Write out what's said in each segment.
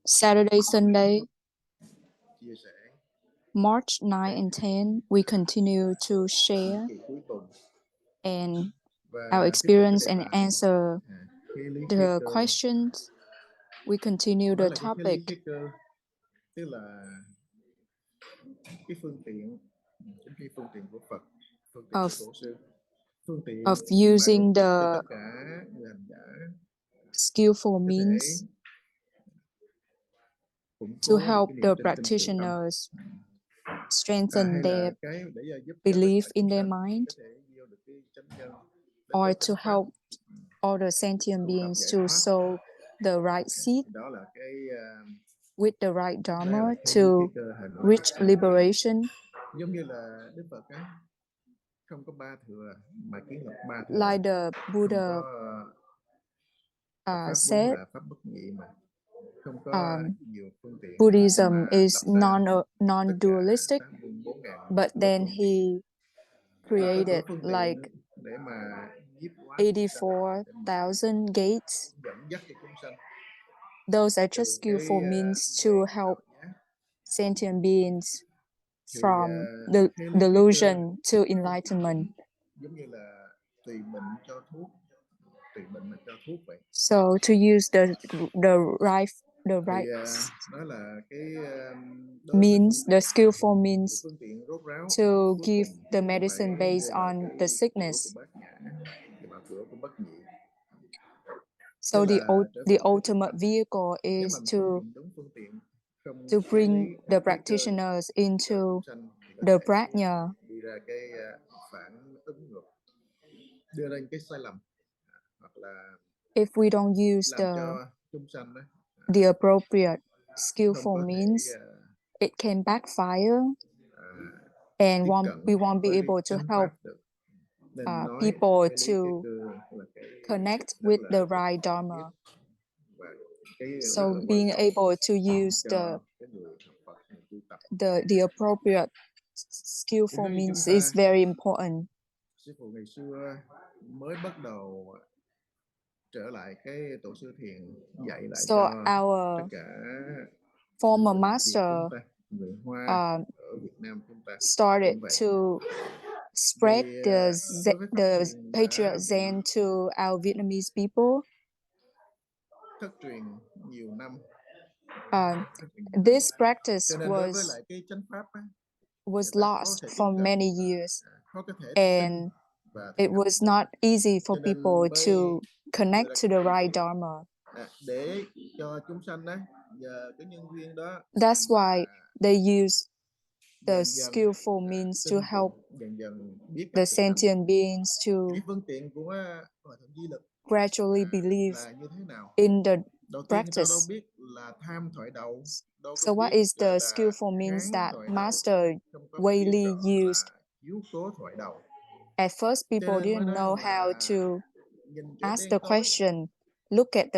Saturday, Sunday, March 9 and 10, we continue to share and our experience and answer the questions. We continue the topic of using the skillful means to help the practitioners strengthen their belief in their mind, or to help all the sentient beings to sow the right seed with the right Dharma to reach liberation. Like the Buddha said, Buddhism is non-dualistic, but then he created like 84,000 gates. Those are just skillful means to help sentient beings from the delusion to enlightenment. So to use the right means, the skillful means to give the medicine based on the sickness. So the ultimate vehicle is to bring the practitioners into the prajna. If we don't use the appropriate skillful means, it can backfire, and we won't be able to help people to connect with the right Dharma. So being able to use the appropriate skillful means is very important. So our former master started to spread the patriot Zen to our Vietnamese people. This practice was lost for many years, and it was not easy for people to connect to the right Dharma. That's why they use the skillful means to help the sentient beings to gradually believe in the practice. So what is the skillful means that Master Wei Li used? At first, people didn't know how to ask the question. Look at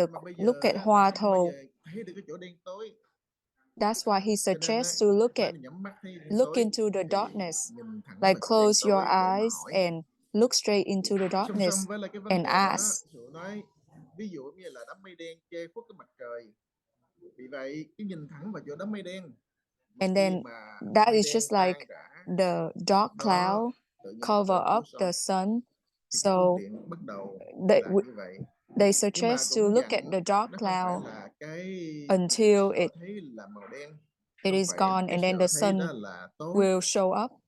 Hoa Thou. That's why he suggests to look into the darkness. Like close your eyes and look straight into the darkness and ask. And then that is just like the dark cloud cover up the sun. So they suggest to look at the dark cloud until it is gone, and then the sun will show up.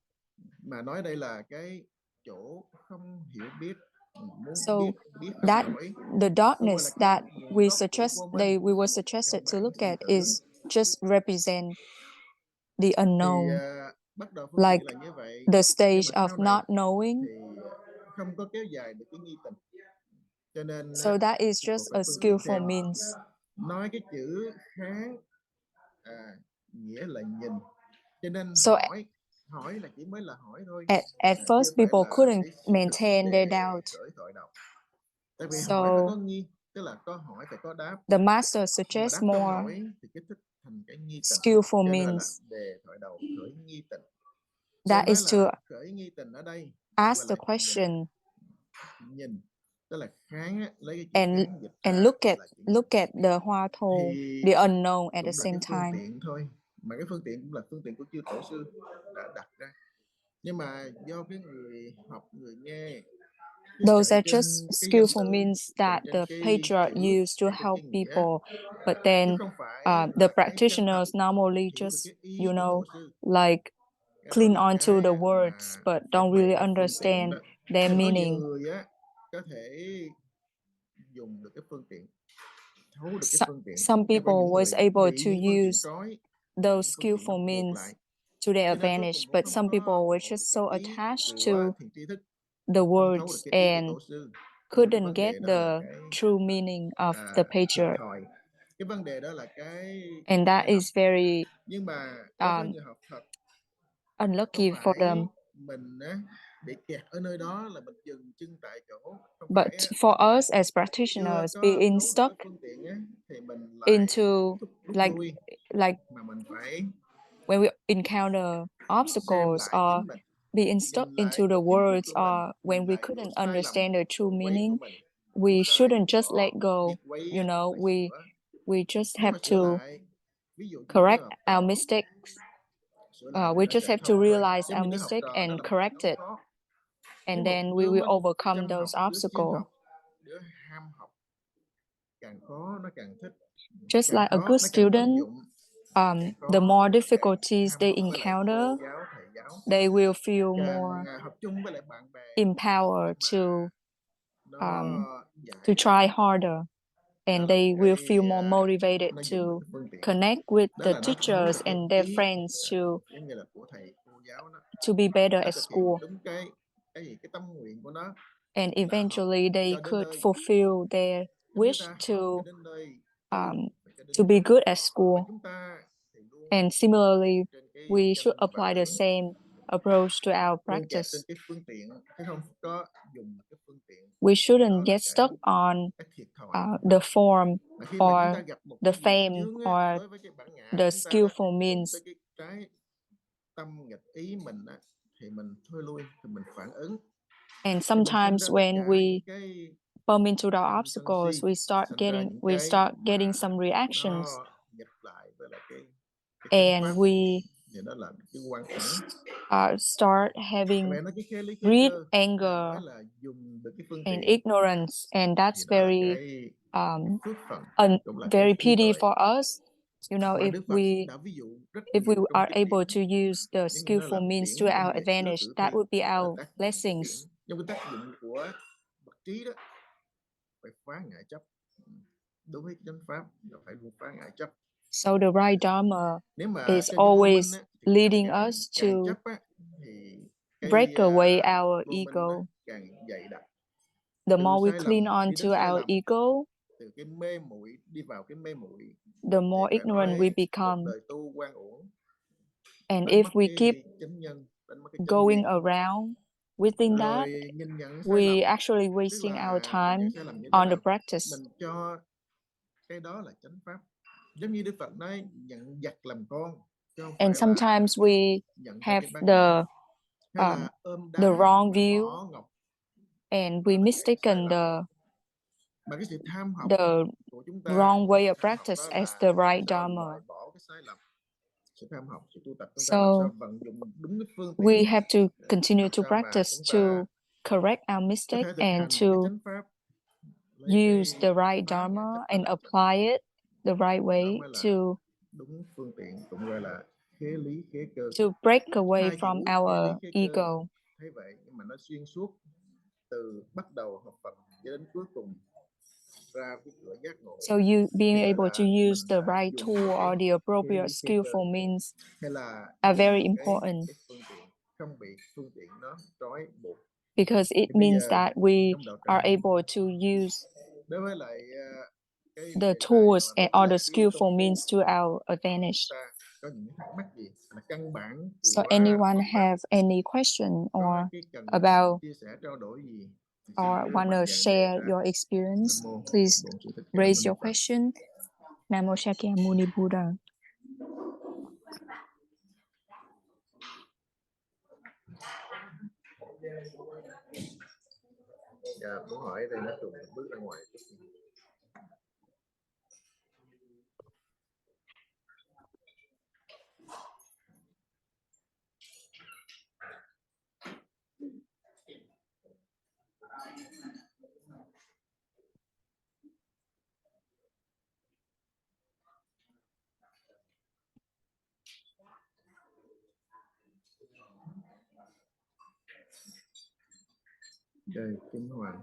So that the darkness that we were suggested to look at is just represent the unknown, like the stage of not knowing. So that is just a skillful means. So at first, people couldn't maintain their doubt. So the master suggests more skillful means. That is to ask the question, Tức là kháng á, lấy cái chữ and kháng dịch and ra look at the hoa thổ, the unknown at the cũng là same cái phương time. tiện thôi, mà cái phương tiện cũng là phương tiện của chư tổ sư đã đặt ra, nhưng mà do cái người học, người nghe Those chạy are trên just cái danh skillful từ, means chạy that trên the cái patriarch chữ, used to chạy trên help cái nghĩa, people, but chứ then không phải the là cái chân thật practitioners normally hiểu được just, cái ý của tổ sư. like Cái đó cling là onto cái the mà words but cái don't về really cái phương tiện understand đó. their Nên có nhiều meaning. người á có thể dùng được cái phương tiện, thấu được cái phương tiện, Some nhưng có people những was người able bị to những phương tiện use trói, those phương tiện nó skillful buộc means lại, to their cho nên cuối advantage, cùng cũng but không some people có were ngộ được just cái so ý attached của to thiền tri thức, the không thấu được words cái ý của and tổ sư. Nên cái couldn't vấn get đề đó là the cái true meaning of the thiệt patriarch. thòi, cái vấn đề đó là cái And that hay ho. is very Nhưng mà đối với người học thật, không unlucky for phải them. mình á bị kẹt ở nơi đó là mình dừng chân tại chỗ, không But phải á, for us as chưa practitioners, có being thấu được stuck cái phương tiện á thì mình lại into rút like lui, like mà mình phải when we encounter xem obstacles lại or chính mình, being stuck nhìn lại into the chỗ khiếm khuyết words, của mình, or when nhìn we lại chỗ couldn't sai lầm, understand the true chỗ quấy của meaning, mình, we chúng ta hãy shouldn't just let bỏ go. việc quấy á, phải We sửa. just Nếu have mà sửa to lại, ví dụ như một đứa correct học our trò mistakes. sửa lại thì We nó just sẽ have to thông thôi. realize Giống our như đứa học mistake trò đó and là một correct đứa it, khó, nếu and một then we đứa will mà overcome chăm those học, đứa siêng obstacles. học, đứa ham học, càng khó nó càng thích, Just càng like a khó good nó càng tận student, dụng, càng the khó more nó càng difficulties ham they học với lại cô encounter, giáo, thầy giáo, they will feel càng more học chung với lại bạn bè empowered để mà nó to giải try được. harder, Đó and là một they will cái feel more motivated nó dùng được to cái phương tiện, connect with đó the là nó thấu được teachers cái and their ý, friends giống như là của thầy cô giáo đó, to be better nó at thực hiện school. đúng cái tâm nguyện của nó And là học eventually they cho đến could nơi. fulfill their Giống như wish ta học cho to đến nơi, tu phải cho đến be chốn, good at và school. chúng ta thì luôn And similarly, trên cái we should danh và apply the tưởng, same approach to our luôn kẹt practice. trên cái phương tiện, chứ không có dùng cái phương tiện. We Đó shouldn't là get stuck on cái thiệt thòi. the form Mà khi mà chúng ta or gặp một the cái gì fame chướng á, or đối với cái bản ngã the chúng ta đó, skillful đụng means. tới cái trái tâm nghịch ý mình á, thì mình thôi lui, thì mình phản ứng, And thì mình sinh sometimes ra tất when cả những we cái bump into the tham sân obstacles, si, sinh ra những we cái start getting mà some reactions, nó nghịch lại với lại cái chánh and pháp, we thì đó là cái quan uẩn. start having Mẹ nói cái khế lý khế greed, cơ, anger, nói là dùng được cái phương and tiện, ignorance, and thì that's đó là very cái phước phần, cũng là cái very trí pity tuệ. for us. Mà Đức Phật đã ví dụ rất if we nhiều trong are kinh able điển, to use the giống như nó skillful làm means tiễn to trong our việc xưa advantage, tử that thi, would be đó là our tác dụng của tiễn. blessings. Nhưng cái tác dụng của bậc trí đó phải phá ngại chấp, đối với chánh pháp là phải phá ngại chấp. So the right Dharma Nếu mà is trên cái vô minh always á, thì leading càng us to càng chấp á, thì cái break away our vô minh ego. á, càng dày đặc. The Từ more we sai cling lầm on đi to đến sai our lầm, ego, từ cái mê muội đi vào cái mê muội, the thì more phải ignorant we nói một become. đời tu quan uổng, And đánh if mất we keep cái chánh nhân, đánh mất cái chánh going duyên, around within that, rồi nhìn nhận sai lầm. we actually Tức wasting our là nhìn nhận time sai lầm như thế on the nào? practice. Mình cho cái đó là chánh pháp, giống như Đức Phật nói nhận giặc làm con, chứ không phải And là sometimes we nhận theo have cái bát nhã, hay là ôm the đá wrong mà view, bỏ ngọc, and đó we là cái sai mistaken lầm. Mà cái sự tham học the của chúng ta, wrong way of tham học practice đó as là the làm right sao Dharma. loại bỏ cái sai lầm. Sự tham học, sự tu tập chúng ta làm So sao vận dụng đúng cái phương we tiện, have to continue làm to sao mà practice chúng to ta correct our có mistake thể thực and hành to cái chánh pháp, lấy cái use the right phá ngã Dharma chấp and làm chuẩn, apply it the right đó way mới là to đúng phương tiện, cũng gọi là khế lý khế cơ. break away Hai from chữ khế lý our khế cơ ego. thấy vậy, nhưng mà nó xuyên suốt từ bắt đầu học Phật cho đến cuối cùng ra cái cửa giác ngộ, So you being thì gọi able là to use mình the đã right dùng tool cái or the khế appropriate lý khế cơ, skillful means hay là are dùng very cái important, phương tiện, không bị phương tiện nó trói buộc. because it Thì bây means giờ that we trong đạo are tràng, able to use đối với lại cái the đề tài tools mà and đối với or the lại cái công skillful phu means to our chúng advantage. ta có những thắc mắc gì là căn bản So của anyone Phật pháp, have any question có or cái cần about chia sẻ trao đổi gì thì xin or cứ want mạnh to dạn đề share ra. your experience, Nam mô please Bổn Sư Thích Ca Mâu raise Ni your Phật. question. Namo Shakyamuni Buddha. Dạ. muốn hỏi đây nó trùng bước ra ngoài. Đây, Kim Hoàng.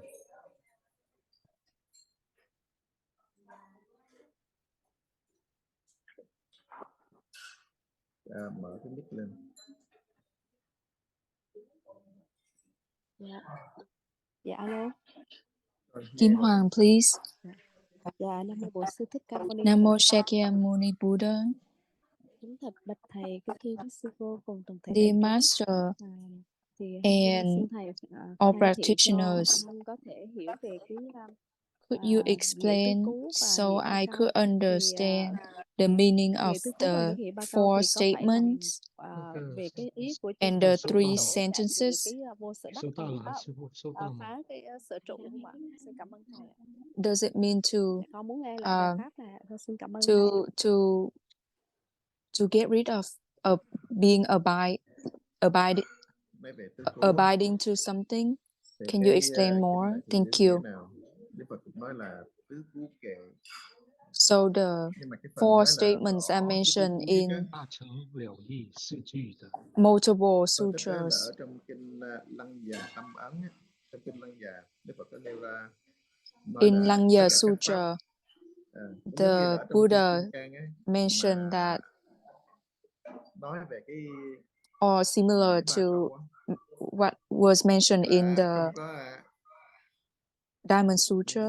Mở cái mic lên. Dạ alo. Kim Hoàng, please. Dạ, Nam mô Bổn Sư Thích Ca Mâu Ni Nam mô Phật. Shakyamuni Buddha. Kính thạch bạch thầy, kính thưa quý sư cô cùng toàn thể Dear đại chúng. Master Thì and xin thầy all khai thị cho practitioners, Tham có thể hiểu về cái could you nghĩa tứ explain cứu và so nghĩa ba I câu. could Thì understand the meaning of nghĩa tứ cứu và the nghĩa ba câu four thì có phải là statements về cái ý của chư and Phật the Tổ three đã từ sentences? cái vô sở đắc phá cái sở trụ không ạ? Xin cảm ơn thầy ạ. Does it mean to Con muốn nghe lại bài pháp này. Thôi xin cảm ơn thầy. to get rid of being abiding to something? Can you explain more? Thank you. Đức Phật cũng nói là tứ cứu kệ. So the four statements are mentioned in multiple sutras. Ở trong kinh Lăng Già Tâm Ấn, trong kinh Lăng Già, Đức Phật có nêu ra in Lăng Sutra, the Buddha mentioned that, nói về cái or similar to what was mentioned in the Diamond Sutra.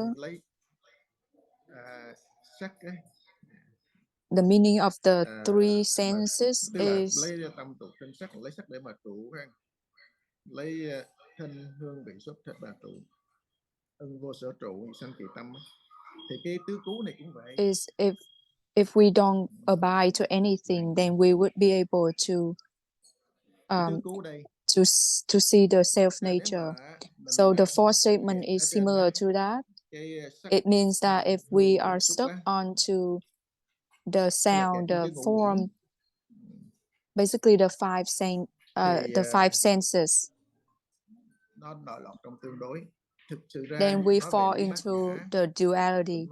The meaning of the three senses is lấy tâm tụ thân sắc, lấy sắc để mà trụ, lấy thân hương vị xúc thịt mà trụ, ưng vô sở trụ sanh kỳ tâm. Thì cái tứ cứu này cũng vậy. Is if we don't abide to anything, then we would be able to to see the self nature. So the fourth statement is similar to that. It means that if we are stuck onto the sound, the form, basically the five senses, then we fall into the duality.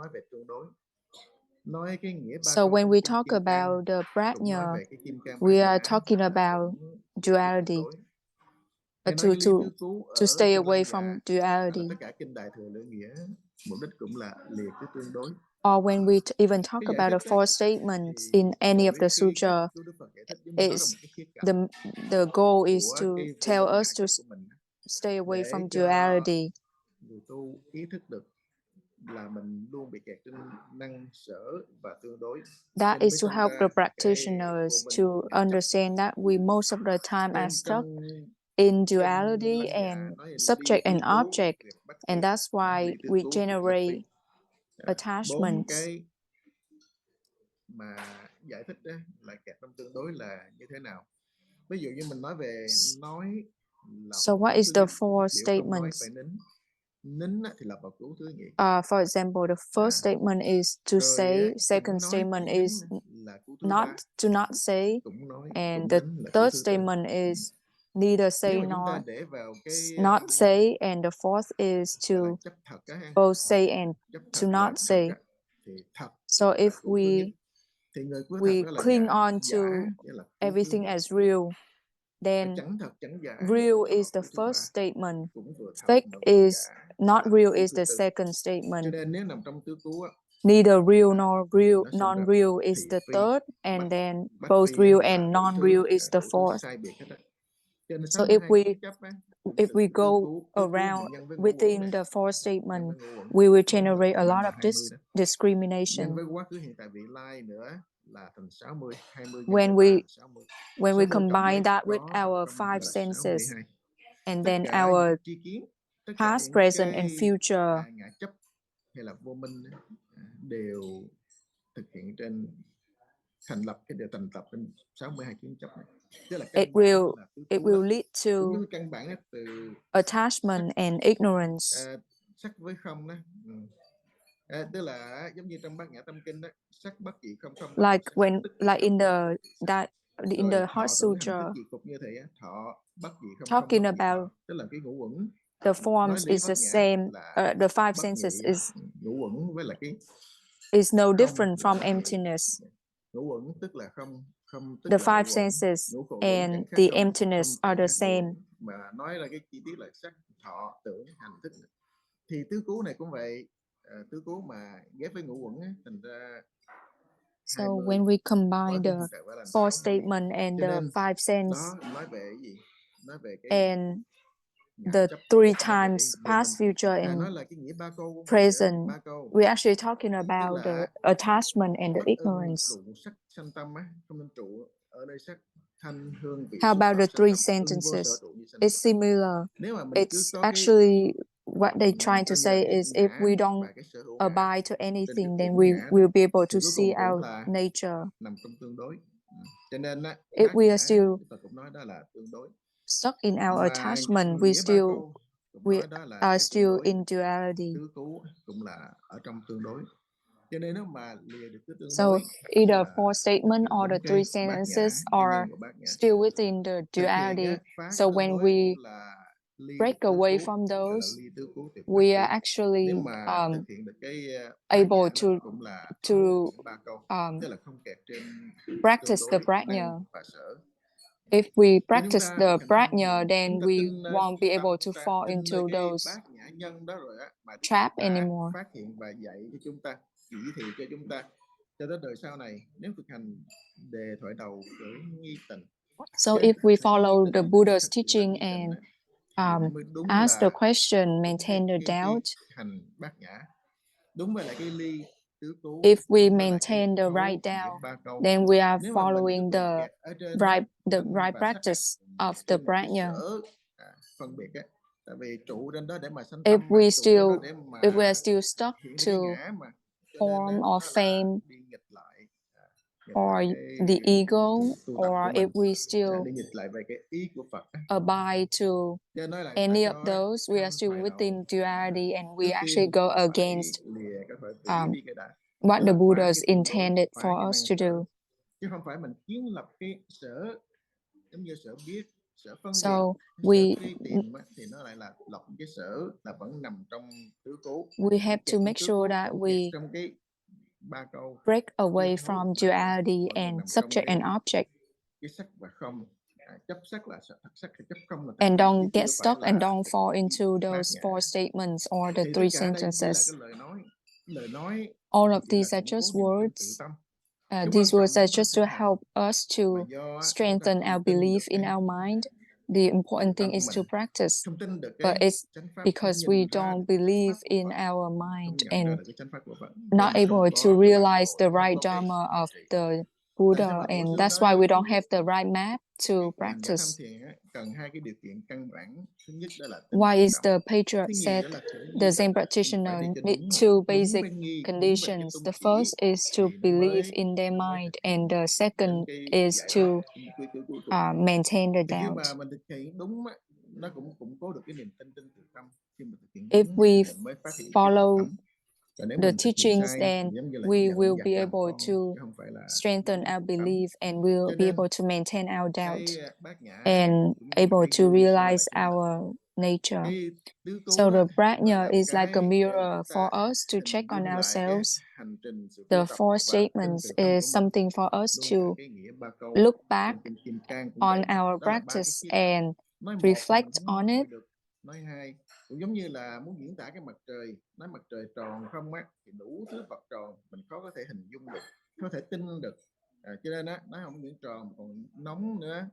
So when we talk about the prajna, we are talking about duality. To stay away from duality. Or when we even talk about the four statements in any of the sutra, the goal is to tell us to stay away from duality. That is to help the practitioners to understand that we most of the time are stuck in duality and subject and object, and that's why we generate attachments. Mà giải thích đó là kẹt trong tương đối là như thế nào? Ví dụ như mình nói về nói. So what is the four statements? For example, the first statement is to say, second statement is not say, and the third statement is neither say nor not say, and the fourth is to both say and to not say. So if we cling on to everything as real, then real is the first statement, fake is not real is the second statement, neither real nor non-real is the third, and then both real and non-real is the fourth. So if we go around within the four statements, we will generate a lot of discrimination. When we combine that with our five senses, and then our past, present, and future, it will lead to attachment and ignorance. sắc với không đó. Tức là giống như trong Bát Nhã Tâm Kinh đó, sắc bất dị không không. Like when, like in the Heart Thọ tưởng hành Sutra, thức diệt phục như thế, thọ bất dị không talking không, bất dị about thọ, tức là cái ngũ uẩn. the forms Nói lý is the Bát Nhã same. là The five bất senses nhị, is ngũ uẩn với là cái no không different là from bất nhị. emptiness. Ngũ uẩn tức là không, không tức The là five ngũ uẩn. senses Ngũ khổ ngũ and chẳng khác the không, emptiness không are chẳng the khác ngũ same. uẩn. Mà nói là cái chi tiết là sắc, thọ, tưởng, hành, thức. Thì tứ cứu này cũng vậy. Tứ cứu mà ghép với ngũ uẩn á, thành ra So 20, when we combine the hiện tại phải là four 60. statement and Cho the nên five sense đó nói về cái gì? Nói về cái and ngã the chấp, three nói về cái times vô past, minh. future, and Nói là cái nghĩa ba câu cũng vậy nữa, present, ba câu. we're actually talking Tức about the là attachment and the bất ưng ignorance. trụ sắc sanh tâm á, không nên trụ ở nơi sắc thanh hương vị How xúc about pháp the sanh three tâm, ưng vô sentences? sở trụ như sanh It's tâm. similar. Nếu mà mình cứ It's có actually what they're trying to coi như say là cái is if we ngã don't và cái sở hữu ngã abide to trên cái anything, then uẩn we ngã will be able thì to cuối see cùng cũng our là nature. nằm trong tương đối. Cho nên á, If bát we are nhã still Đức Phật cũng nói đó là tương đối. stuck in our Và attachment, nghĩa ba câu cũng we nói đó là are cái tương still đối. in duality. Tứ cứu cũng là ở trong tương đối. Cho nên nếu mà lìa được cái tương So đối, either là four statement or the đúng three cái bát nhã, sentences cái are nhân của bát nhã. still within the Thực hiện duality. á, phá So tương when đối we cũng là ly break tứ away cứu, from gọi là those, ly tứ cứu tuyệt we tác are tứ. actually Nếu mà thực hiện được cái bát able nhã to đó cũng là to ba câu, tức là không kẹt trên tương practice the đối, prajna. năng và sở. If we Cho chúng practice ta the thực hành tham prajna, thiền, then chúng ta we tin won't be tâm, able to chúng ta fall tin into nơi cái those bát nhã nhân đó rồi á, mà Đức Phật trap đã anymore. phát hiện và dạy cho chúng ta, chỉ thị cho chúng ta cho tới đời sau này. Nếu thực hành đề thoại đầu khởi nghi tình. So Cái if we khởi nghi follow tình the này Buddha's thật sự là teaching nghi tình and á, thì mới đúng ask the là question, đúng maintain the doubt, hành bát nhã, đúng với lại cái ly tứ tú, if we đúng với lại cái maintain the thấu right nghĩa doubt, ba câu. then we are Nếu mà mình cứ following còn the kẹt ở trên á, thân right và sắc á, practice of the trên một cái prajna. sở phân biệt á, tại vì trụ trên đó để mà sanh If tâm mà, we trụ trên đó still, để mà if we are still stuck hiện to cái ngã mà, cho nên form á, or nó là fame đi nghịch lại or cái the ego, tu tập của or mình, if we still đi nghịch lại về cái ý của Phật á. abide to Cho nói là any ta of cho those, we are tham still thoại đầu. within duality, and we Trước actually tiên go phải against lìa cái khởi vị um, đi cái đã, what tức the là phá Buddha's cái tương đối, intended phá for cái us năng to sở, do. chứ không phải mình kiến lập cái sở giống như sở biết, sở phân biệt. So Cái sở tri tìm á, thì nó lại là lọc cái sở là vẫn nằm trong tứ cố. we have Kẹt to trong make tứ sure cố, that không kẹt we trong cái ba câu break chưa away thấu, from mà duality vẫn còn and nằm trong subject and object, cái sắc và không. Chấp sắc là thật sắc, chấp không là thật and không, don't chứ get chưa phải stuck and là don't fall into bát those nhã. four statements or the Thì tất three cả đây chỉ là sentences. cái lời nói All thì of chỉ là these are củng just cố niềm tin tự words. tâm. Cái These quan trọng words are chúng ta just thực to hành help us mà to do chúng ta strengthen không our tin được belief in cái our mind. The important thing tâm is to mình, practice, không tin được but cái it's chánh pháp, không because nhìn we ra don't được believe pháp của in Phật, our không mind nhận ra and được cái chánh pháp của Phật, not nên able không to có cái bản realize đồ, the không right có cái Dharma of trị. the Tại Buddha, sao mà Tổ and sư that's why nói we don't have the right map to cái hành giả tham practice. thiền á, cần hai cái điều kiện căn bản. Thứ nhất đó là tính Why tự is động. the patriarch Thứ nhì said đó là khởi nghi the tình. Zen Vậy practitioner thì cho need đúng two đúng basic với nghi, đúng về cái conditions? tung The chỉ first is to thì nó believe mới in their mới mind, thực and hiện the đến second cái is giải to thoát cuối cùng. maintain the Thì khi doubt. mà mình thực hiện đúng á, nó cũng củng cố được cái niềm tin tự tâm. Khi mà thực hiện If đúng we thì mình mới phát hiện cái follow tâm. Còn nếu the mình thực hiện teachings, sai then thì giống như là we dẫn will dắt be làm able con, to chứ không phải là strengthen đúng our tự tâm. belief, and we'll Cho be nên able to maintain our doubt cái bát nhã and cũng như able cái to gương soi realize lại chúng ta. our nature. Cái tứ So cố the đó, nó prajna là is like a cái để mà mirror chúng ta for us to hình check on dung lại cái ourselves. hành trình sự The tu tập four và tin statements tự tâm của is mình. something for us Luôn to cả cái nghĩa ba câu look back trong kinh Trang cũng on vậy. our Đó là ba cái practice khía cạnh. and Nói một thì reflect mình không on học it. được, nói hai cũng giống như là muốn diễn tả cái mặt trời, nói mặt trời tròn không á thì đủ thứ vật tròn mình khó có thể hình dung được, có thể tin được. Cho nên á, nói không những tròn còn nóng nữa,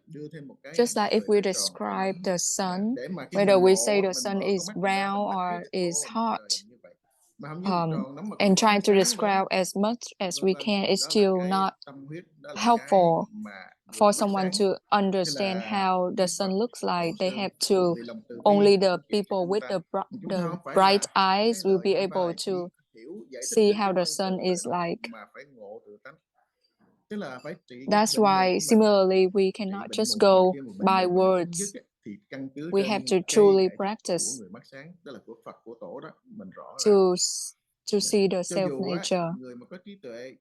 đưa thêm một cái Just like if we trời tròn describe the sun, để mà khi whether mình we ngộ say the mình sun mở is con mắt mình ra, mình round mắt biết or is mặt hot, trời như vậy. Mà không những tròn nóng mà còn and có ánh trying to sáng nữa. describe as much as we Vâng, can, is đó là still cái not tâm huyết, đó là cái helpful mà for vừa mắt someone sáng. to Thế understand là how the Đức sun Phật, looks like. Tổ They sư have to, vì lòng từ bi only the chỉ cho people chúng with ta. the Chúng ta không phải bright là eyes cái will be lời able bài to chỉ hiểu giải thích see cho how chúng the con sun từng lời is nói, like. mà phải ngộ tự tánh. Tức là phải trị cái That's bệnh nhục why của mình. similarly we Trị cannot bệnh just mù, go mà khi mà bệnh by nhục nó không words dứt á, thì căn cứ we trên have to cái truly giải thích practice của người mắt sáng, tức là của Phật, của Tổ đó, mình rõ to ràng. to see the Cho self dù á, nature. người mà có trí tuệ,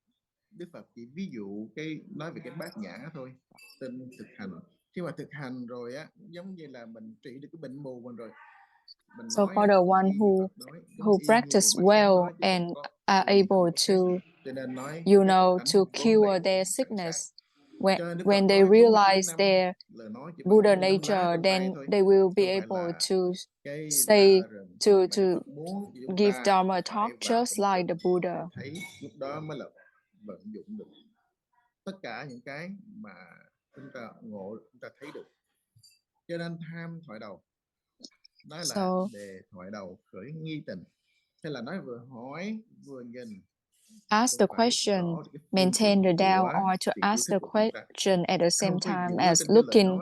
Đức Phật chỉ ví dụ nói về cái bát nhã thôi, tin thực hành. Khi mà thực hành rồi á, giống như là mình trị được cái bệnh mù mình rồi. Mình So nói for the one who practice well and are able to, you know, to cure their sickness, when they realize their Buddha nature, then they will be able to say, to give Dharma talk just like the Buddha. Thấy lúc đó mới là vận dụng được tất cả những cái mà chúng ta ngộ, chúng ta thấy được. Cho nên tham thoại đầu nói là đề thoại đầu khởi nghi tình, hay là nói vừa hỏi vừa nhìn. Ask the question, maintain the doubt, or to ask the question at the same time as looking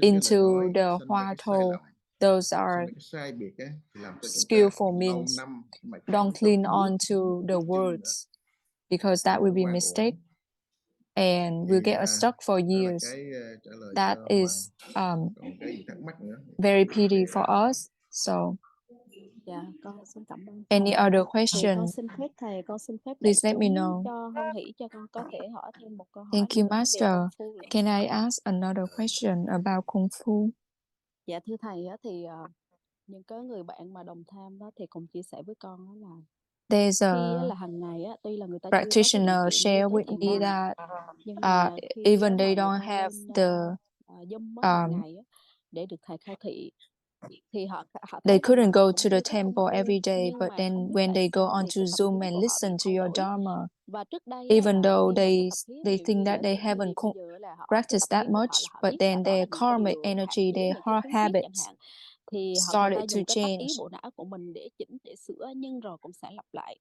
into the hoa thou. Those are skillful means. Don't cling on to the words, because that will be mistake and will get us stuck for years. That is very pity for us. So Dạ, con xin cảm ơn. any other Thì question? con xin phép thầy, con xin phép Please let me chúng know. cho hoan hỷ cho con có thể hỏi thêm một câu hỏi. Thank you, về Master. công phu lẫn Can I ask another question about Kung Fu? Dạ thưa thầy á, thì những cái người bạn mà đồng tham đó thì cùng chia sẻ với con đó là There's khi a là hàng ngày á, tuy là người ta chưa có cái điều practitioner kiện đi share tới with thiền me đường, that nhưng mà khi even mà they người don't ta have lên the Zoom á, hàng ngày á, để được thầy khai thị thì họ they thấy rằng là couldn't họ go cũng to the chưa có công temple every phu, day, nhưng but mà then không biết when tại they go sao thì onto cái tập Zoom khí and của họ listen bị to thay your đổi. Dharma, Và trước đây á, even là though khi mà cái tập khí they ví dụ think như that giả they sử như haven't đi bây giờ là họ cái practiced tập that khí của much, họ là họ but biết then là đó their là những cái karmic điều hạn energy, chế, their những cái heart khiếm khuyết chẳng habits hạn, thì người ta started to dùng cái tác ý change. bộ não của mình để chỉnh, để sửa, nhưng rồi cũng sẽ lặp lại.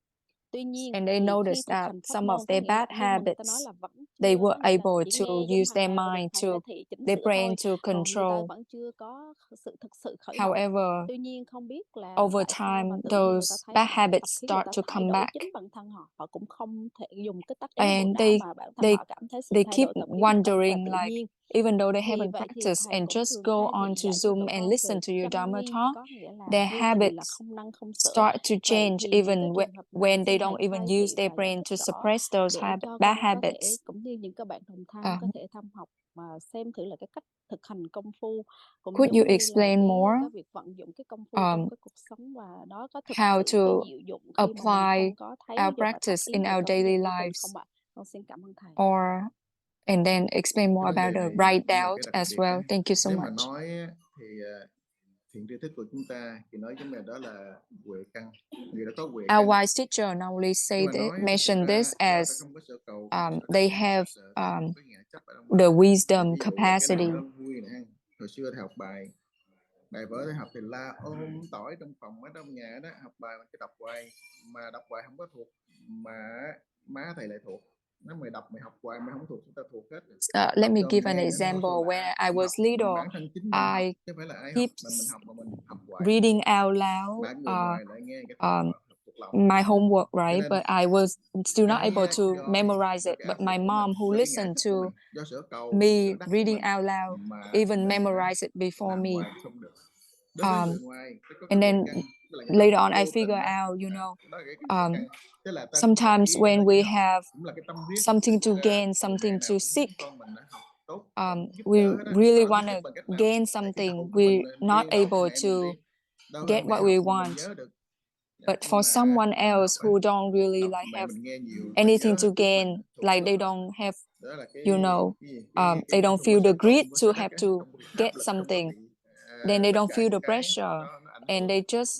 Tuy nhiên And they thì khi noticed thực that hành pháp some of môn có their nghĩa là, bad nhưng mà người ta nói habits, là vẫn they chưa, were có nghĩa là able chỉ to nghe giống use hàng their ngày và được mind thầy to khai thị chỉnh their sửa brain thôi, to còn người ta control. vẫn chưa có sự thực sự khởi động. However, Tuy nhiên không biết là over tại sao mà time, tự nhiên người ta those thấy bad rằng là cái tập habits khí người start ta to thay come đổi back, chính bản thân họ, họ cũng không thể dùng cái tác ý bộ and não mà bản thân they họ cảm thấy sự they thay keep đổi tập khí một cách rất là wondering, tự like nhiên. even though they Thì haven't vậy thì practiced thầy and cũng just thường go khai on thị to dạy cho Zoom tụi and con về listen to your chăm Dharma nghi, talk, có nghĩa là their vô tình là habits không năng không sợ. start to Vậy change thì những cái even trường hợp này when they xin thầy don't even khai use thị their và giải brain thích to rõ suppress those để cho bad con có thể, habits. cũng như những cái bạn đồng tham có thể tham học mà xem thử là cái cách thực hành công phu, cũng Could giống you như là explain more cái việc vận dụng cái công phu trong cái cuộc sống, và nó có thực how sự cái to diệu dụng khi mà mình apply không có thấy our được và tác practice ý in về our công phu daily của mình lives, không ạ? Con xin cảm ơn thầy. or and then explain more Cái vấn about đề the này right cũng là doubt cái đặc as biệt well. á. Thank you so Nếu mà much. nói á, thì thiện tri thức của chúng ta thì nói chúng ta đó là huệ căn, người đã có huệ Our căn. wise teacher normally say Nhưng mà nói mention ra this do ta as không có sở cầu, không có sở they động, have sợ, không có ngã chấp ở trong the đó. wisdom Ví dụ như cái capacity. này nó vui nè, hồi xưa thầy học bài vở thầy học thì la ôm tỏi trong phòng, ở trong nhà đó học bài mà cái đọc hoài, mà đọc hoài không có thuộc, mà má thầy lại thuộc. Nếu mày đọc mày học hoài mày không thuộc, chúng ta thuộc hết. Let me Cho give an nghe nữa, example. nó When lạ. I Mình was học, little, bản thân chính mình học, I chứ không phải là ai học, keep mà mình học mà mình học hoài. reading out loud Mà người ngoài lại nghe cái um, học thuộc lòng. my homework, Cho right? nên But I was still not able to do memorize it. cái But ảo my tưởng của mom, mình, who do cái ngã listened chấp to của mình, do sở cầu, me sở đắc của reading mình, out loud, mà even mình memorize it before làm me. hoài không được. Đối với người ngoài phải có cái And huệ then căn, tức là người ta later on, I vô tình figure đó. out, you know, Đó là cái huệ căn. Tức là ta cũng có sometimes ý, when ta we học, have cũng là cái tâm huyết. something to Thực ra gain, bố something mẹ to nào cũng seek, muốn con mình nó học tốt, không giúp we đỡ hết á. really Họ biết want giúp to bằng cách nào? gain Tại cái something, đầu của we're mình not riêng, đâu able mẹ to mình riêng. Đâu get mẹ what học we thì mình want. nhớ được. But Nhưng for mà someone mình học else who don't really đọc like mẹ have mình nghe nhiều, ta anything nhớ to hơn trước mình, gain, thuộc like trước they mình. don't have, Đó là cái you know, cái gì? they don't Không có feel the sở cầu, greed không có to sở have đắc, to không có bị áp get lực, không có something. bị Then they tất don't cả feel the những cái pressure, nó ảnh and hưởng. they just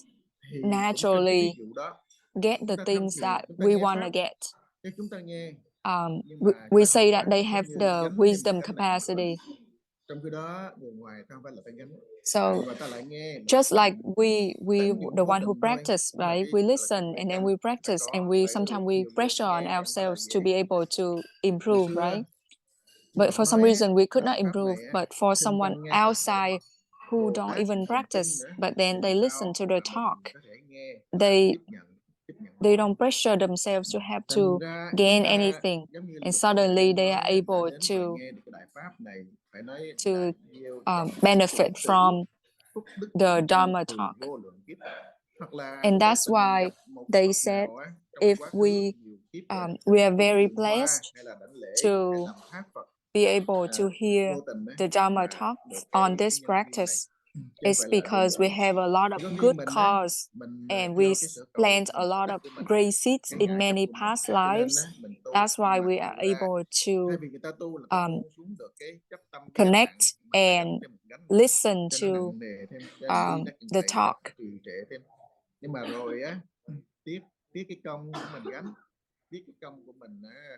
Thì cũng trên cái naturally ví dụ đó, get chúng the ta tham things thiền, that chúng ta we nghe want to pháp, get. cái chúng ta nghe, nhưng We, mà we ta học say that á, they giống have như the gánh thêm một wisdom gánh nặng của mình. capacity. Trong khi đó người ngoài ta không phải là ta gánh, So mà ta lại nghe. just like we Tận dụng the vô one who tình thôi, practice, cũng là right? cái We gọi là cái listen huệ and then căn we ta practice, có. and we Tại sometimes we nhiều việc pressure on nghe không phải là ourselves to dễ. be able to Hồi improve, xưa right? khi But mà for some nói reason we could học not pháp improve. này But for thường someone tâm nghe Phật outside who Bồ don't Tát even không practice, tin nữa, but then thì they listen sao to the mà talk, mình có thể nghe, they tiếp nhận. they don't pressure themselves to have to Thành ra chúng gain ta anything, giống như and luật Phật dạy suddenly they nói are là able đến to phải nghe được cái đại pháp này phải nói to nhiều benefit from phúc đức the từ Dharma talk. vô lượng kiếp. Hoặc là And chúng ta that's từng why gặp một they bậc said nào á, trong if quá khứ we nhiều kiếp rồi, we are từng very tụng hoa, blessed hay là đảnh lễ, to hay làm tháp Phật, be able to hear vô tình á, the Dharma mà talk được on cái this nhân duyên này. practice. Chứ không It's phải là đơn because we giản. have a lot Thì of có khi good mình á, cause mình and do we cái sở cầu, plant cái a lot đức of của mình, great seeds cái in ngã many chấp của mình, past cho nên lives. á, mình tu. That's Nhưng why mà we tu are ra, able to thay vì người ta tu là ta buông xuống được cái chấp tâm cái gánh connect nặng, mình lại and gánh thêm một gánh nữa, listen cho to nó nặng nề thêm, cho nên đi nó càng the ngày talk. trì trệ thêm. Nhưng mà rồi á, tiếp tiếp cái công của mình gánh, tiếp cái công của mình á,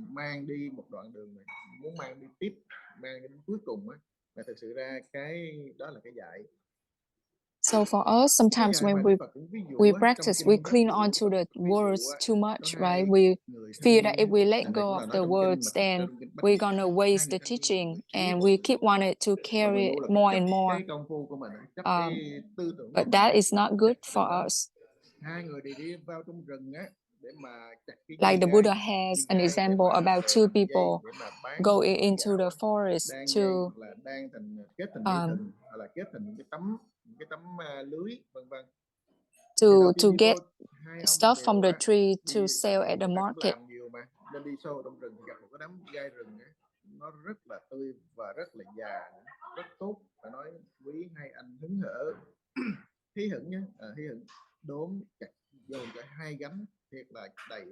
mang đi một đoạn đường này, muốn mang đi tiếp, mang đến cuối cùng á, mà thực sự ra cái đó là cái dạy. So for us, sometimes when we practice, we cling on to the words too much, right? We fear that if we let go of the words, then we're gonna waste the teaching, and we keep wanting to carry it more and more. But that is not good for us. Like the Buddha has an example about two people going into the forest to to get stuff from the tree to sell at the market. Nên đi sâu trong rừng thì gặp một cái đám gai rừng ấy, nó rất là tươi và rất là già, rất tốt, phải nói quý hai anh hứng hở, hí hửng nhé, hí hửng đốn chặt dồn cả hai gánh thiệt là đầy.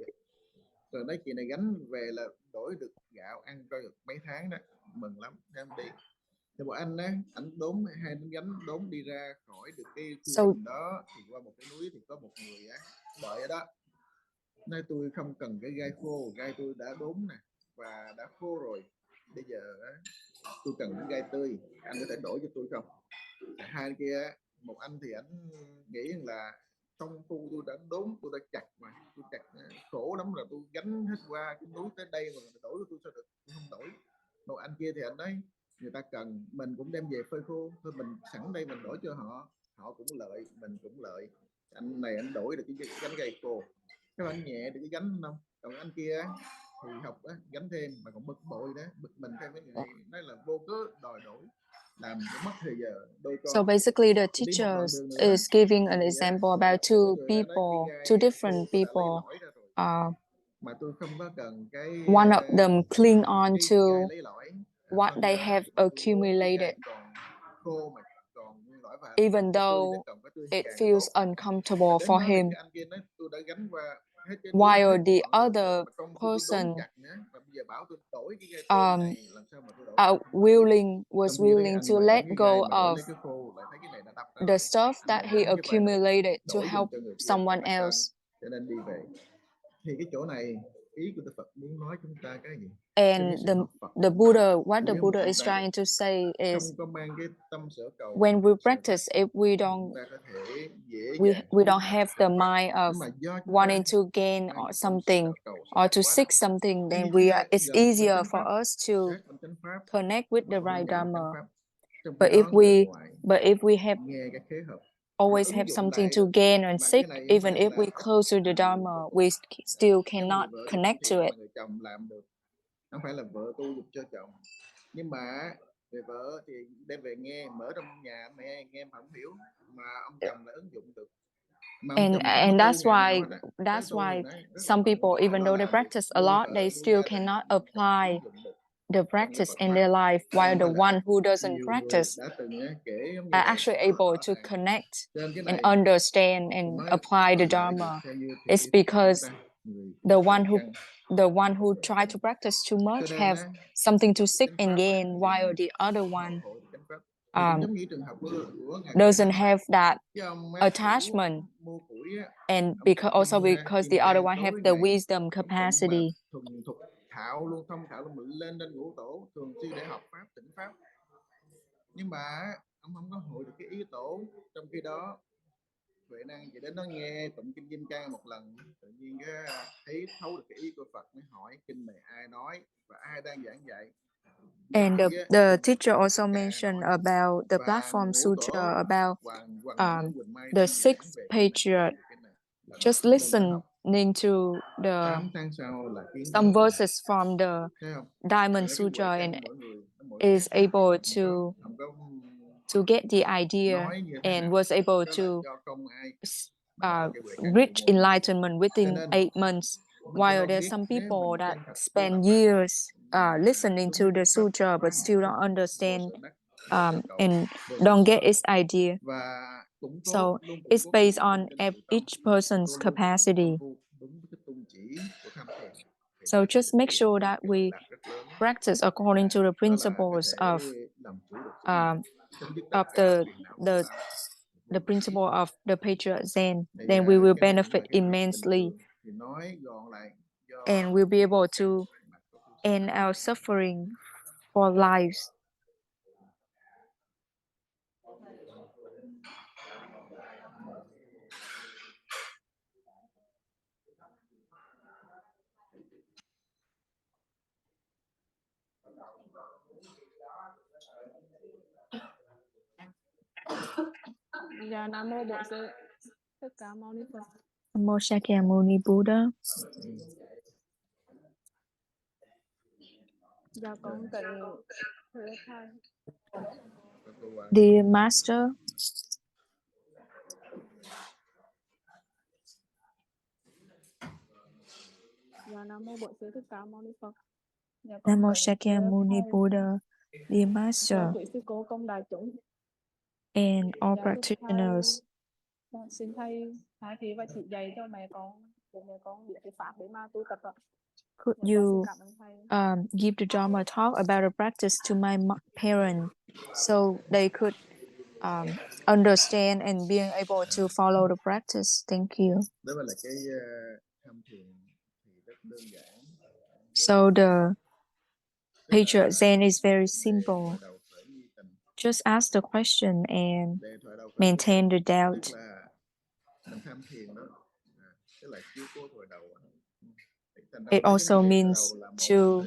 Rồi nói chị này gánh về là đổi được gạo ăn cho được mấy tháng đó, mừng lắm, em đi. Thì một anh á, ảnh đốn hai gánh đốn đi ra khỏi được cái khu rừng đó, thì qua một cái núi thì có một người á đợi ở đó. Nay tôi không cần cái gai khô, gai tôi đã đốn nè và đã khô rồi. Bây giờ á, tôi cần cái gai tươi, anh có thể đổi cho tôi không? Hai anh kia, một anh thì anh nghĩ là công phu tôi đã đốn, tôi đã chặt mà, tôi chặt khổ lắm rồi, tôi gánh hết qua cái núi tới đây mà đổi cho tôi sao được, tôi không đổi. Một anh kia thì anh nói người ta cần, mình cũng đem về phơi khô, thôi mình sẵn đây mình đổi cho họ, họ cũng lợi, mình cũng lợi. Anh này anh đổi được cái gánh gai khô, các bạn nhẹ được cái gánh không? Còn anh kia thì học á, gánh thêm mà còn bực bội đó, bực mình thêm cái người nói là vô cớ đòi đổi, làm mất thời giờ đôi con. So basically, the teacher is giving an example about two people, two different people. One of them cling on to what they have accumulated, even though it feels uncomfortable for him, while the other person was willing to let go of the stuff that he accumulated to help someone else. And the Buddha, what the Buddha is trying to say is, when we practice, if we don't have the mind of wanting to gain or something or to seek something, then it's easier for us to connect with the right Dharma. But if we have always have something to gain and seek, even if we close to the Dharma, we still cannot connect to it. Không phải là vợ tu dục cho chồng, nhưng mà về vợ thì đem về nghe, mở trong nhà mẹ nghe mà không hiểu, mà ông chồng lại ứng dụng được. And that's why some people, even though they practice a lot, they still cannot apply the practice in their life, while the one who doesn't practice are actually able to connect and understand and apply the Dharma. It's because the one who try to practice too much have something to seek and gain, while the other one doesn't have that attachment, and because the other one have the wisdom capacity. Thạo luôn, thông thạo luôn, lên ngũ tổ thường xuyên để học pháp, tỉnh pháp, nhưng mà ông không có hội được cái ý tổ. Trong khi đó Huệ năng chỉ đến nó nghe tụng kinh Kim Cang một lần, tự nhiên thấy thấu được cái ý của Phật, mới hỏi kinh này ai nói và ai đang giảng dạy. And the teacher also mentioned about the platform sutra, about the sixth patriarch. Just listening to some verses from the Diamond Sutra, and is able không có to get the idea nói như thế and nào. was able Đó là to do không ai mà có cái quyền hạn reach chuyên môn. enlightenment within nên 8 months, mình phải while đâu there's biết some nếu people mình that chân thật tu spend tập years listening to đúng the cái pháp sutra but khoa still học don't vô understand sự đắc, vô sự cầu, and vô sự don't get sở. its idea. Và củng So cố luôn củng it's cố based cái on niềm tin tự tâm, each person's luôn luôn capacity. công phu đúng với cái tôn chỉ của tham thiền. Thì So nó sẽ just make được sure that cái lợi we lạc rất lớn. practice according to the Đó là có principles thể of làm chủ được chính mình, chấm dứt tất of cả phiền não the khổ đau, the vô principle of the patriarch Zen, thì then we will cái này cũng benefit là cái việc bình immensely thường. Thì nói gọn lại do and we'll be able to mặt của tu sĩ. end our suffering for lives. Dạ Nam mô Bổn Sư Thích Ca Mâu Ni Phật. Namo Shakyamuni Buddha. Dạ con kính thưa thầy. Dear Master, Dạ Nam mô Bổn Sư Thích Ca Mâu Ni Phật. Dạ con Namo kính thưa Shakyamuni thầy. Buddha, dear Dạ Master, quý sư cô công đại chúng. and all Dạ thưa thầy. practitioners. Dạ, xin thầy khai thị và chỉ dạy cho mẹ con biết cái pháp để mà tu tập ạ. Could Dạ con xin you cảm ơn thầy. give the Dharma talk about the practice to my parents so they could understand and being able to follow the practice? Thank you. Đó là cái tham thiền thì rất đơn giản. So the patriarch Zen is very simple. Just ask the question and maintain the doubt. It also means to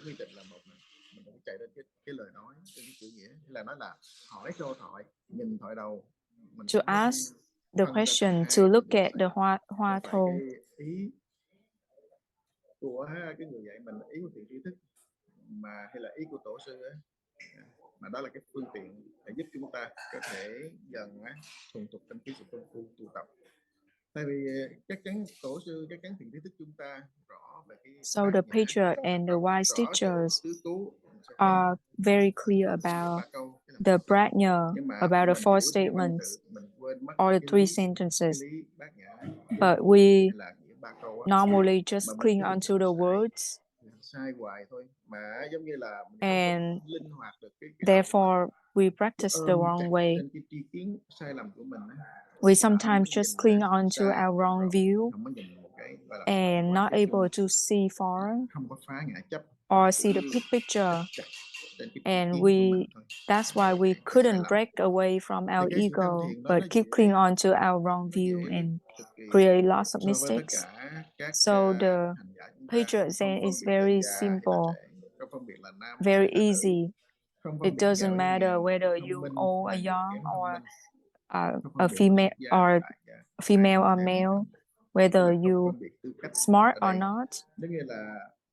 ask the question, to look at the hoa thổ. Của cái người dạy mình, ý của thiện tri thức mà hay là ý của tổ sư ấy, mà đó là cái phương tiện để giúp chúng ta có thể dần thuần thục trong cái sự công phu tu tập. Tại vì chắc chắn tổ sư, chắc chắn thiện tri thức chúng ta rõ về cái. So the patriarch and the wise teachers are very clear about the prajna, about the four statements or the three sentences. But we normally just cling onto the words, and therefore we practice the wrong way. We sometimes just cling onto our wrong view and not able to see far or see the big picture. And that's why we couldn't break away from our ego, but keep clinging on to our wrong view and create lots of mistakes. So the patriarch Zen is very simple, very easy. It doesn't matter whether you old or young, or a female or male, whether you smart or not.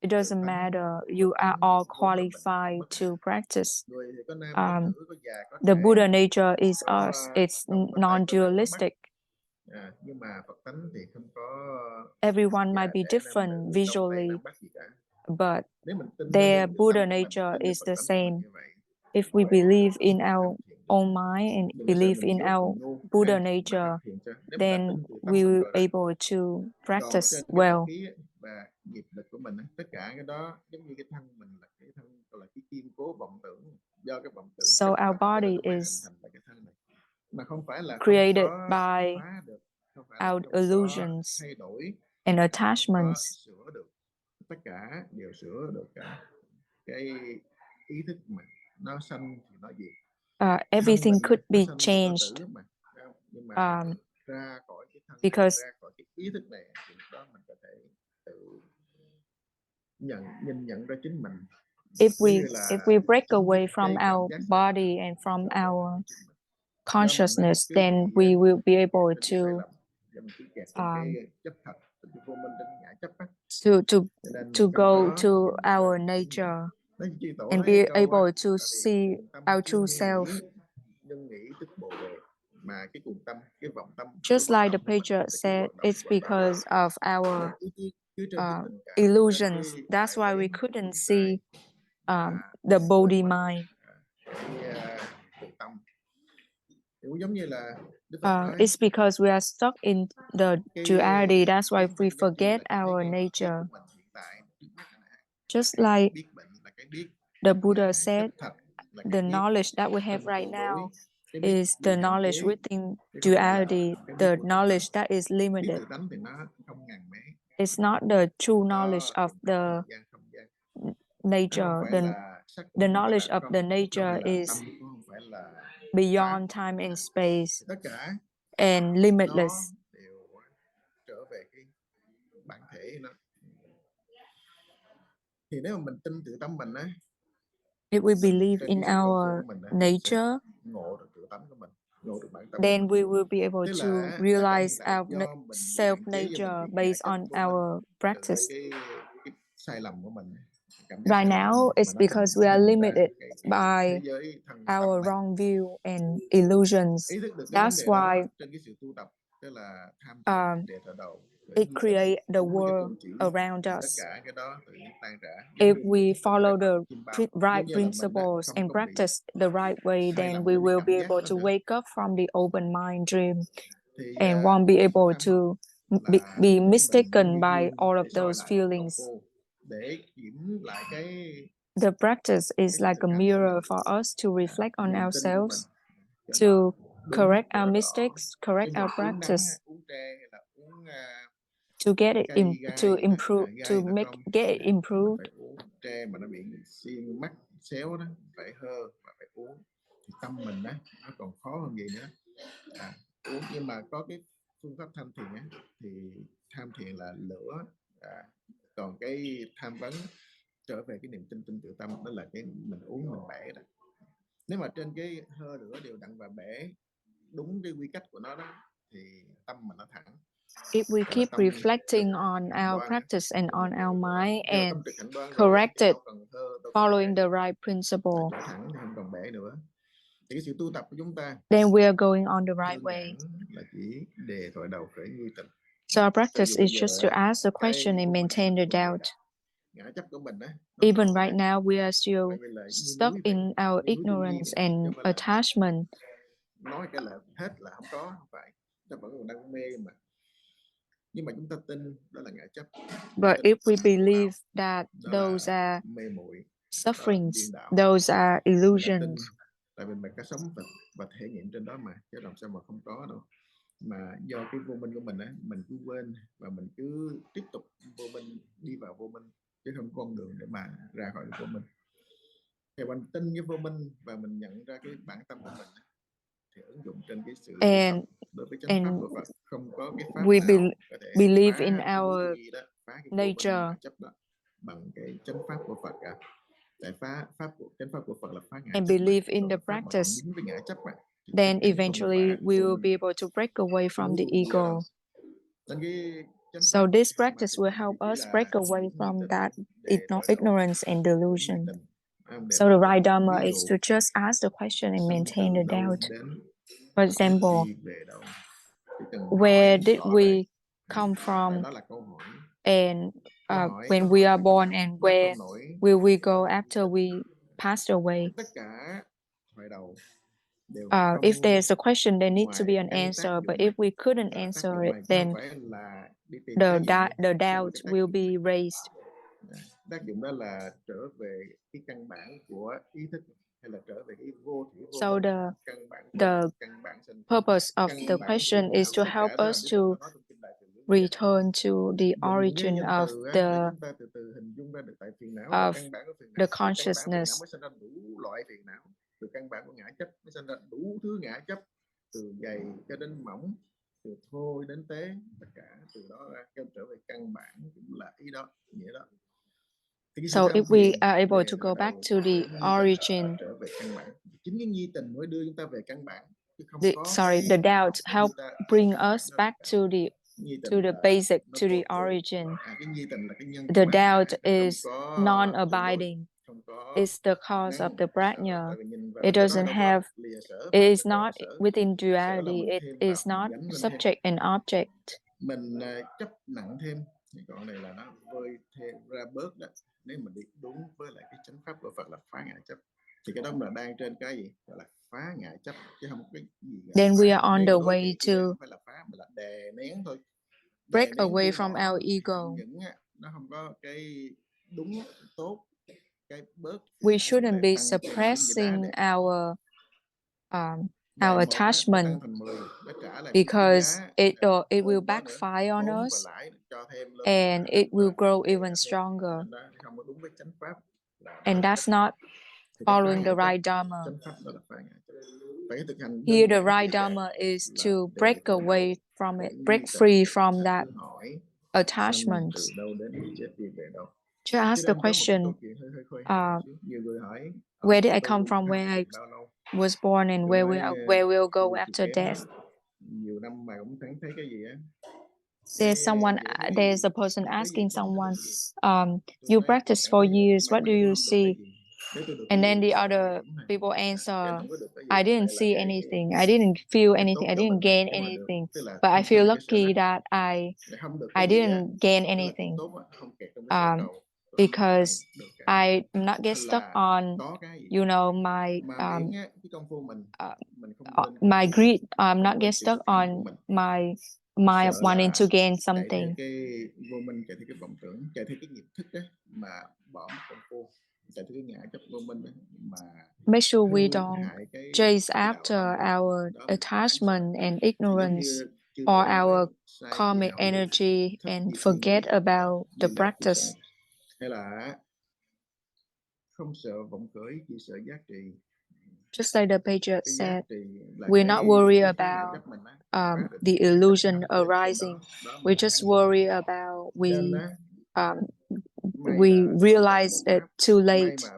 It doesn't matter. You are all qualified to practice. The Buddha nature is us. It's non-dualistic. Everyone might be different visually, but their Buddha nature is the same. If we believe in our own mind and believe in our Buddha nature, then we will be able to practice well. So our body is created by our illusions and attachments. Everything could be changed because if we break away from our body and from our consciousness, then we will be able to go to our nature. and be able to see our true self. Just like the patriarch said, it's because of our illusions. That's why we couldn't see the body mind. It's because we are stuck in the duality. That's why we forget our nature. Just like the Buddha said, the knowledge that we have right now is the knowledge within duality, the knowledge that is limited. It's not the true knowledge of the nature. The knowledge of the nature is beyond time and space and limitless. If we believe in our nature, then we will be able to realize our self-nature based on our practice. Right now, it's because we are limited by our wrong view and illusions. That's why it creates the world around us. If we follow the right principles and practice the right way, then we will be able to wake up from the open mind dream and won't be able to be mistaken by all of those feelings. The practice is like a mirror for us to reflect on ourselves, to correct our mistakes, correct our practice, to get it to improve, to get it improved. Tâm mình đó, nó còn khó hơn gì nữa. Uống nhưng mà có cái phương pháp tham thiền á, thì tham thiền là lửa, còn cái tham vấn trở về cái niềm tin tự tâm, đó là cái mình uống mình bể đó. Nếu mà trên cái hơi lửa đều đặn và bể đúng cái quy cách của nó đó, thì tâm mình nó thẳng. If we keep reflecting on our practice and on our mind and correct it, following the right principle, then we are going on the right way. So our practice is just to ask the question and maintain the doubt. Even right now, we are still stuck in our ignorance and attachment. But if we believe that those are sufferings, those are illusions, tại vì mình có sống và thể nghiệm trên đó mà, chứ làm sao mà không có đâu. Mà do cái vô minh của mình á, mình cứ quên và mình cứ tiếp tục vô minh, đi vào vô minh, chứ không có con đường để mà ra khỏi vô minh. Thì mình tin với vô minh và mình nhận ra cái bản tâm của mình thì ứng dụng trên cái sự đối với chánh pháp của Phật, không có cái pháp we nào có thể believe phá in cái our nature chấp đó bằng cái chánh pháp của Phật cả. Tại chánh pháp của Phật là phá ngã and chấp, believe in the practice, then eventually we will be able to break away from the ego. So this practice will help us break away from that ignorance and delusion. So the right Dharma is to just ask the question and maintain the doubt. For example, where did we come from? And when we are born, and where will we go after we pass away? If there's a question, there needs to be an answer. But if we couldn't answer it, then the doubt will be raised. So the purpose of the question is to help us to return to the origin of the consciousness. Từ căn bản của ngã chấp mới sinh ra đủ thứ ngã chấp, từ dày cho đến mỏng, từ thô đến tế, tất cả từ đó ra trở về căn bản cũng là ý đó, nghĩa đó. So if we are able to go back to the origin, chính cái nhi tình mới đưa chúng ta về căn bản. The doubt help bring us back to the basic, to the origin. The doubt is non-abiding. is the cause of the prajna. It doesn't have, it is not within duality. It is not subject and object. Mình chấp nặng thêm, thì còn này là nó vơi thêm ra bớt đó. Nếu mình đi đúng với lại cái chánh pháp của Phật là phá ngại chấp, thì cái đó là đang trên cái gì gọi là phá ngại chấp, chứ không có cái gì. Then we are on the way to phải là phá, mà là đè nén thôi. Break away from our ego. Những nó không có cái đúng tốt, cái bớt. We shouldn't be suppressing our attachment, because it will backfire on us and it will grow even stronger. And that's not following the right Dharma. Here the right Dharma is to break away from it, break free from that attachment. To ask the question, where did I come from, where I was born, and where we'll go after death? There's a person asking someone, you practice for years, what do you see? And then the other people answer, I didn't see anything, I didn't feel anything, I didn't gain anything, but I feel lucky that I didn't gain anything, because I not get stuck on, my greed. I'm not get stuck on my wanting to gain something. Make sure we don't chase after our attachment and ignorance or our karmic energy and forget about the practice. Just like the Patriot said, we're not worried about the illusion arising. We just worry about we realize it too late.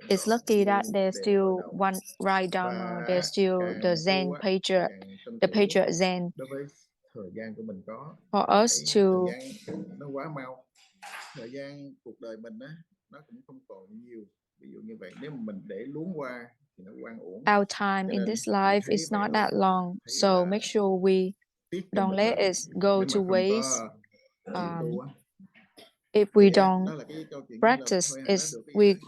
It's lucky that there's still one right Dharma, there's still the Zen Patriot, the Patriot Zen. For us to our time in this life is not that long, so make sure we don't let it go to waste. If we don't practice, we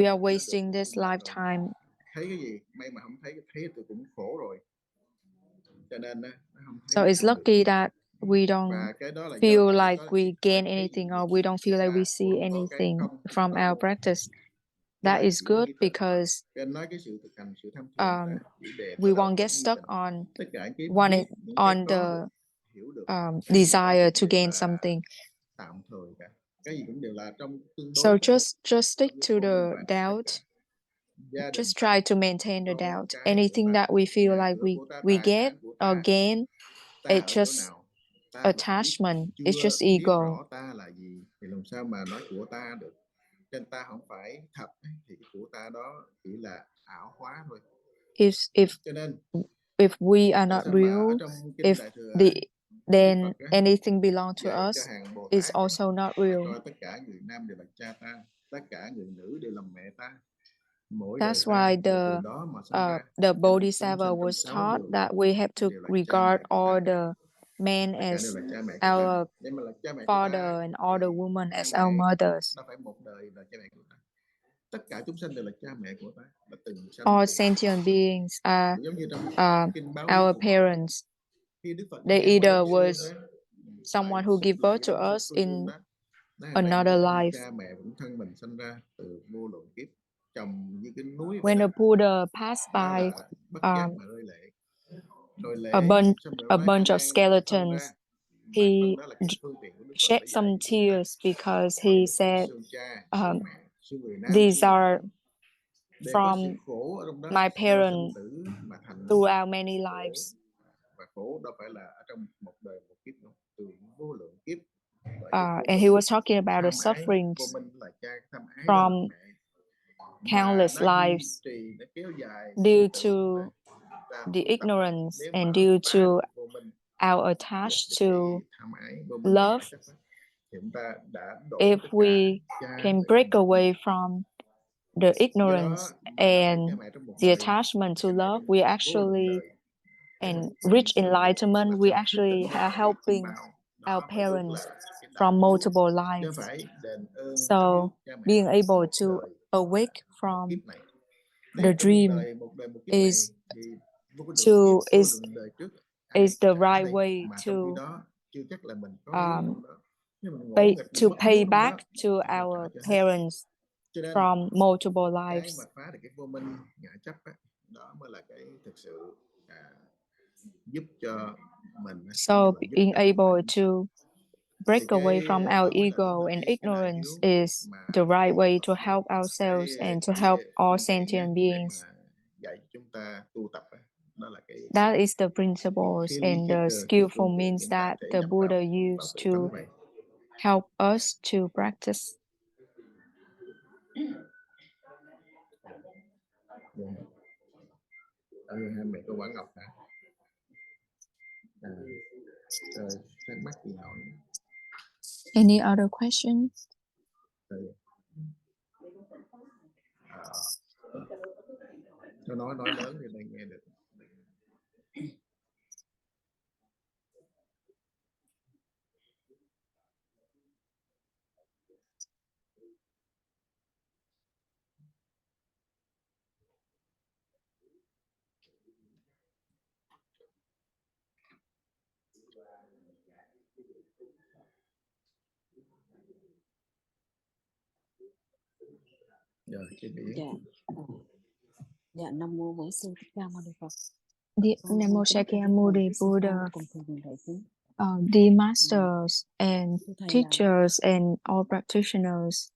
are wasting this lifetime. So it's lucky that we don't feel like we gain anything, or we don't feel like we see anything from our practice. That is good, because we won't get stuck on the desire to gain something. So just stick to the doubt. Just try to maintain the doubt. Anything that we feel like we get or gain, it's just attachment. It's just ego. If we are not real, then anything belong to us is also not real. That's why the Bodhisattva was taught that we have to regard all the men as our father and all the women as our mothers. All sentient beings are our parents. They either was someone who gave birth to us in another life. When the Buddha passed by a bunch of skeletons, he shed some tears because he said, these are from my parents throughout many lives. And he was talking about the sufferings from countless lives due to the ignorance and due to our attached to love thì chúng ta đã đổ if tất we cả cha can mẹ break mình. away from the Do ignorance đó mà and cha mẹ trong một the đời, attachment to cha mẹ love, trong we vô lượng actually đời, để and mình reach enlightenment, làm we sao thức actually tỉnh are cái helping bao. our Đó mới ước parents là cái đại from hiếu, multiple chứ lives. không phải đền ơn So cha mẹ being trong able một to đời, awake một from kiếp này. the Nếu trong dream một đời một kiếp is này thì vô cái to đường kiếp, vô is đường đời trước is the ai ở right đây, way mà to trong khi đó chưa chắc là mình có hiếu trong đó. Nếu mình ngỗ pay nghịch, mình to mất pay hiếu trong back đó to thì phải our trả cho hết. parents Cho nên from multiple cái lives. mà phá được cái vô minh ngã chấp á, đó mới là cái thực sự giúp cho mình, So giúp being cho các able bạn. to break Thì away cái from đó our mới là ego đúng là and cái đại ignorance hiếu is mà the right way to help cái ourselves and to help all phương tiện sentient để beings. mà dạy chúng ta tu tập á. Đó là cái That is the principles khí lý and khí the cơ, cái phương skillful tiện means chúng ta that thể the nhập Buddha vào used tự to tánh vậy. help us to practice. Hai mẹ cô Quảng Ngọc hả? Rồi thắc mắc gì hỏi? Any other question? Nó nói lớn thì đây nghe được. Rồi, Dạ, Nam mô Bổn Sư Thích Ca Mâu Ni Phật. Nam mô Shakyamuni Buddha, Cùng thầy đại chúng. the masters and teachers and all practitioners.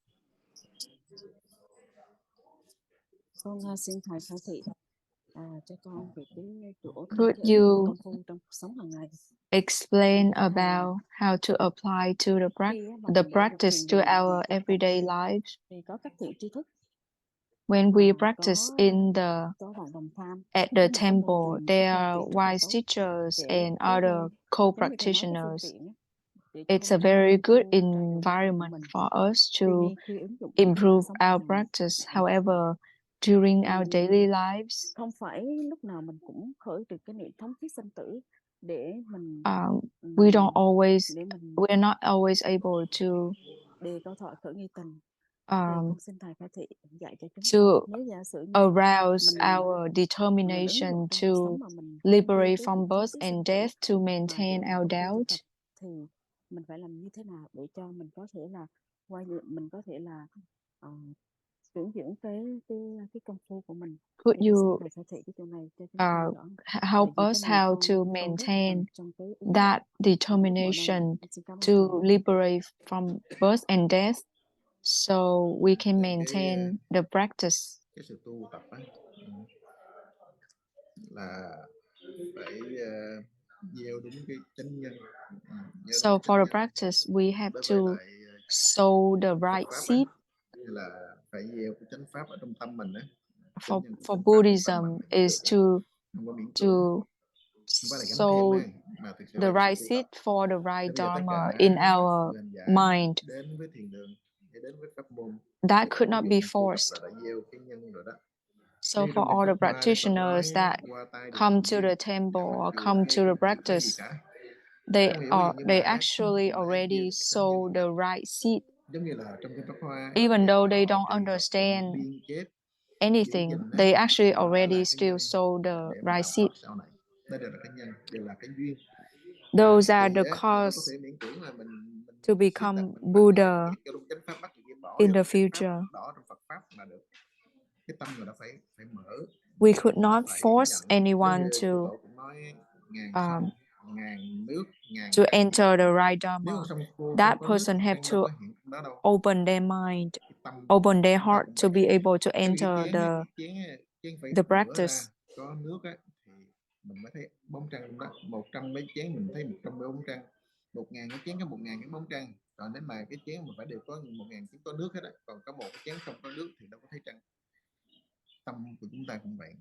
Con xin thầy khai thị cho con về cái chỗ Could you công phu trong cuộc sống hàng ngày. explain about how to apply to the practice to our everyday lives? Thì có các thiện tri thức. When we practice in at the temple, there are wise teachers and other co-practitioners. It's a very good environment for us to improve our practice. However, during our daily lives, không phải lúc nào mình cũng khởi được cái niệm thống thiết sanh tử để mình we're not always able to đề câu thoại khởi nghi tình. Xin thầy khai thị dạy cho chúng to nếu giả sử arouse our determination to liberate from birth and death, to maintain our doubt. Thì mình phải làm như thế nào để cho mình có thể là mình có thể là dưỡng cái công phu của mình. Could you help us how to maintain that determination to liberate from birth and death so we can maintain the practice? Cái sự tu tập ấy, là phải gieo đúng cái chánh nhân. So for the practice, we have to sow the right seed. Là phải gieo cái chánh pháp ở trong tâm mình ấy. For Buddhism is to sow the right seed for the right Dharma in our mind. That could not be forced. So for all the practitioners that come to the temple or come to the practice, they actually already sow the right seed. Even though they don't understand anything, they actually already still sow the right seed. Those are the cause to become Buddha in the future. We could not force anyone to enter the right Dharma. That person have to open their mind, open their heart to be able to enter the practice. Có nước á, thì mình mới thấy bóng trăng đó. 100 mấy chén mình thấy 100 bóng trăng. 1000 cái chén có 1000 cái bóng trăng. Còn nếu mà cái chén mình phải đều có 1000 chén có nước hết á. Còn có một cái chén không có nước thì đâu có thấy trăng. Tâm của chúng ta cũng vậy.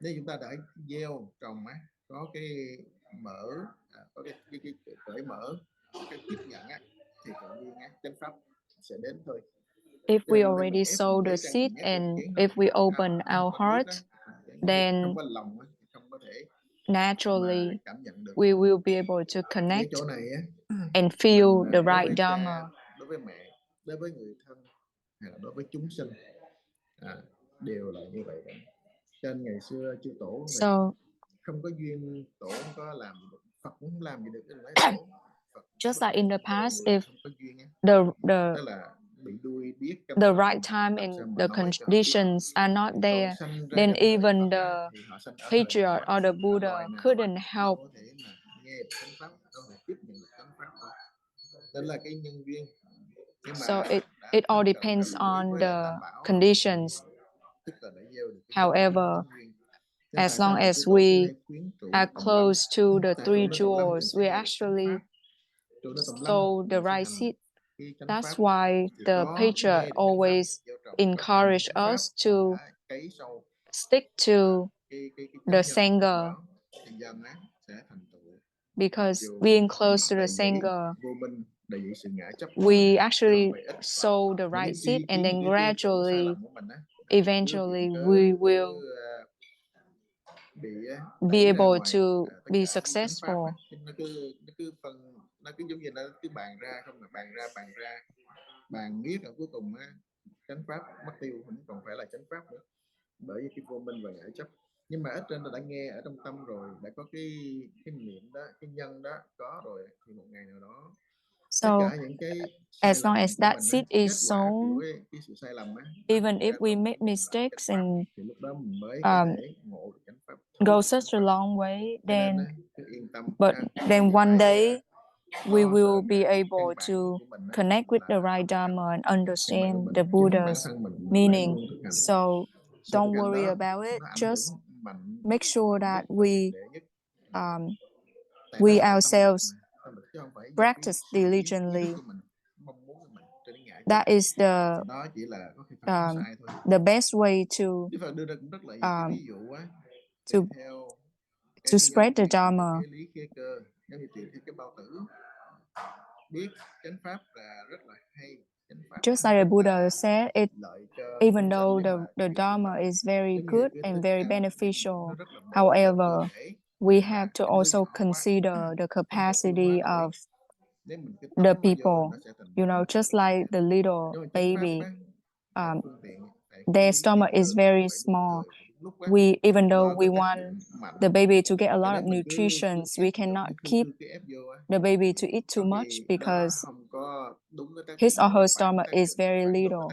Nếu chúng ta đã gieo trồng á, có cái mở, có cái cởi mở, cái tiếp nhận á, thì tự nhiên chánh pháp sẽ đến thôi. If we already sow the seed and if we open our heart, then không có lòng thì không có thể naturally cảm nhận được. we will be able to Cái connect chỗ này and feel the đối với right cha, Dharma. đối với mẹ, đối với người thân, hay là đối với chúng sinh đều là như vậy. Trên ngày xưa chư tổ So không có duyên, tổ không có làm gì được, Phật cũng không làm gì được. Tổ, Phật just like in the past, if không có duyên, the đó là bị đuôi điếc, the right time and the conditions are not there, then even the patriarch or the Buddha couldn't help. Đó là cái nhân duyên. So it all depends on the conditions. However, as long as we are close to the three jewels, we actually sow the right seed. That's why the patriarch always encourage us to stick to the Sangha, because being close to the Sangha, we actually sow the right seed, and then gradually, eventually, we will be able to be successful. Nó cứ giống như nó cứ bàn ra không, là bàn miết, ở cuối cùng chánh pháp mất tiêu, không còn phải là chánh pháp nữa, bởi vì cái vô minh và ngã chấp. Nhưng mà ở trên nó đã nghe ở trong tâm rồi, đã có cái niệm đó, cái nhân đó có rồi, thì một ngày nào đó So as long as that seed is sown, even if we make mistakes and go such a long way, but then one day we will be able to connect with the right Dharma and understand the Buddha's meaning. So don't worry about it. Just make sure that we ourselves practice diligently. That is the best way to spread the Dharma. Just like the Buddha said, even though the Dharma is very good and very beneficial, however, we have to also consider the capacity of the people. You know, just like the little baby, their stomach is very small. Even though we want the baby to get a lot of nutrition, we cannot keep the baby to eat too much because his or her stomach is very little.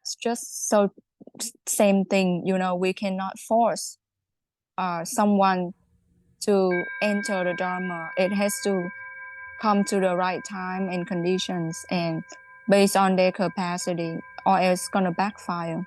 It's just so same thing, you know, we cannot force someone to enter the Dharma. It has to come to the right time and conditions and based on their capacity, or else it's gonna backfire.